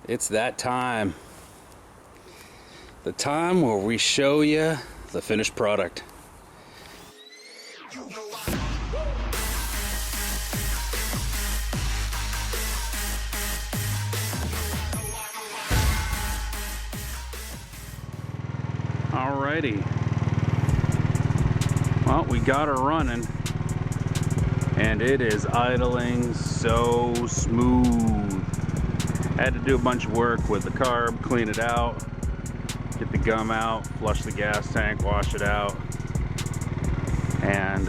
It's that time. The time where we show you the finished product. Alrighty. Well, we got her running, and it is idling so smooth. I had to do a bunch of work with the carb, clean it out, get the gum out, flush the gas tank, wash it out, and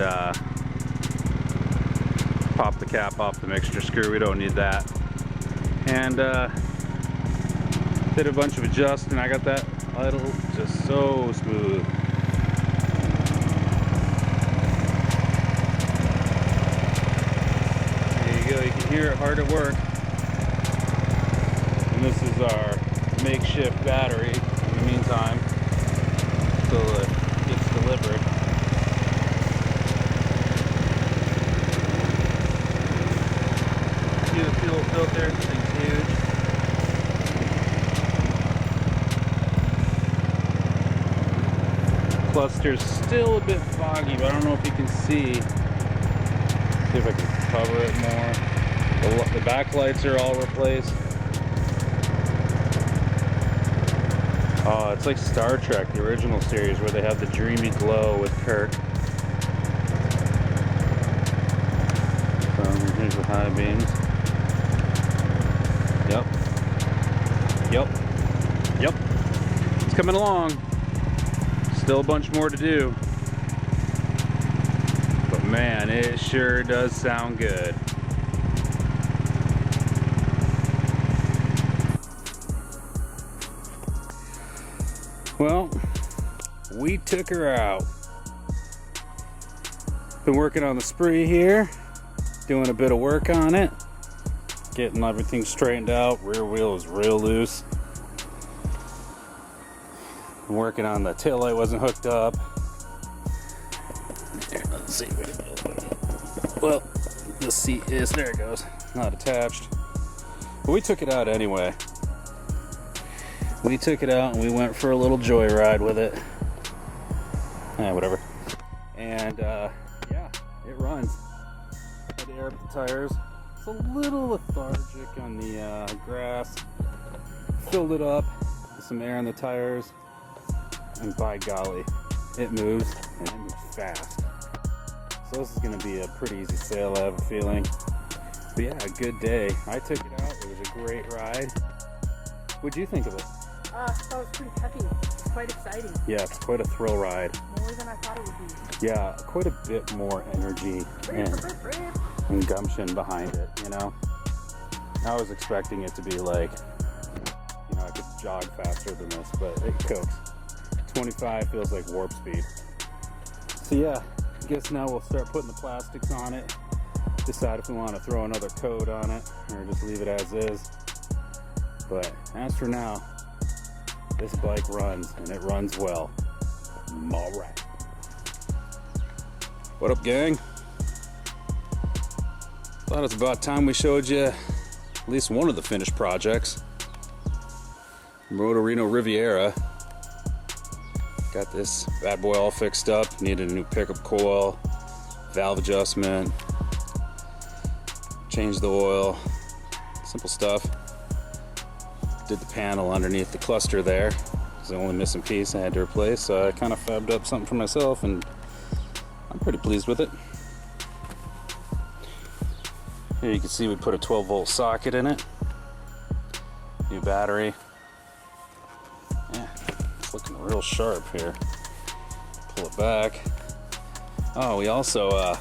pop the cap off the mixture screw. We don't need that. And did a bunch of adjusting. I got that idle just so smooth. There you go. You can hear it hard at work. And this is our makeshift battery in the meantime until it gets delivered. See the fuel filter, this thing's huge. Cluster's still a bit foggy, but I don't know if you can see. See if I can cover it more. The backlights are all replaced. Oh, it's like Star Trek, the original series, where they have the dreamy glow with Kirk. So here's the high beams. Yep. It's coming along. Still a bunch more to do. But man, it sure does sound good. Well, we took her out. Been working on the spree here, doing a bit of work on it, getting everything straightened out. Rear wheel is real loose. Been working on the taillight, wasn't hooked up. Here, let's see. Well, the seat is, there it goes, not attached. But we took it out anyway. We took it out and we went for a little joyride with it. Whatever. And yeah, it runs. Had to air up the tires. It's a little lethargic on the grass. Filled it up with some air in the tires. And by golly, it moves, and it moves fast. So this is going to be a pretty easy sale, I have a feeling. But yeah, a good day. I took it out. It was a great ride. What'd you think of it? I thought it was pretty heavy. It's quite exciting. Yeah, it's quite a thrill ride. More than I thought it would be. Yeah, quite a bit more energy and gumption behind it, you know? I was expecting it to be like, you know, I could jog faster than this, but it cooks. 25 feels like warp speed. So yeah, I guess now we'll start putting the plastics on it, decide if we want to throw another coat on it or just leave it as is. But as for now, this bike runs, and it runs well. Alright. What up, gang? Thought it's about time we showed you at least one of the finished projects. Motorino Riviera. Got this bad boy all fixed up. Needed a new pickup coil, valve adjustment, changed the oil, simple stuff. Did the panel underneath the cluster there. It's the only missing piece I had to replace, so I kind of fabbed up something for myself, and I'm pretty pleased with it. Here you can see we put a 12-volt socket in it. New battery. Yeah, it's looking real sharp here. Pull it back. Oh, we also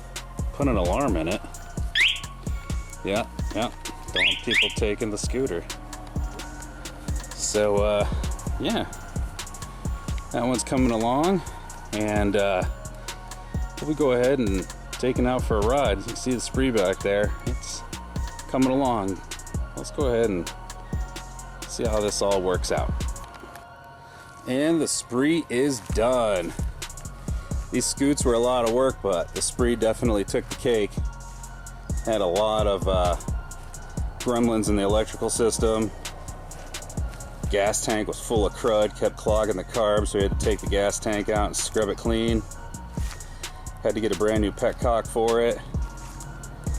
put an alarm in it. Yeah, don't want people taking the scooter. So yeah, that one's coming along, and we go ahead and take it out for a ride. You can see the spree back there. It's coming along. Let's go ahead and see how this all works out. And the spree is done. These scoots were a lot of work, but the spree definitely took the cake. Had a lot of gremlins in the electrical system. gas tank was full of crud, kept clogging the carbs, so we had to take the gas tank out and scrub it clean. Had to get a brand new petcock for it.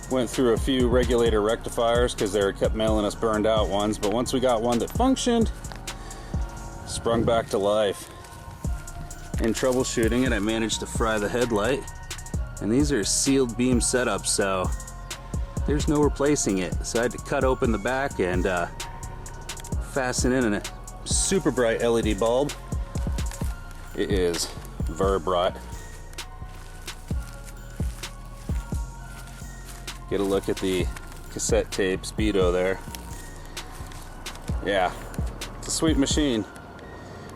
Went through a few regulator rectifiers because they kept mailing us burned out ones, but once we got one that functioned, sprung back to life. In troubleshooting it, I managed to fry the headlight, and these are sealed beam setups, so there's no replacing it. So I had to cut open the back and fasten in a super bright LED bulb. It is very bright. Get a look at the cassette tape speedo there. Yeah, it's a sweet machine.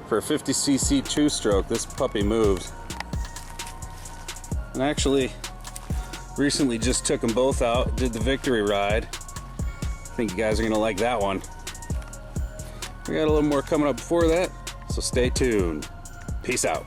For a 50cc two-stroke, this puppy moves. And actually, recently just took them both out, did the victory ride. I think you guys are gonna like that one. We got a little more coming up before that, so stay tuned. Peace out.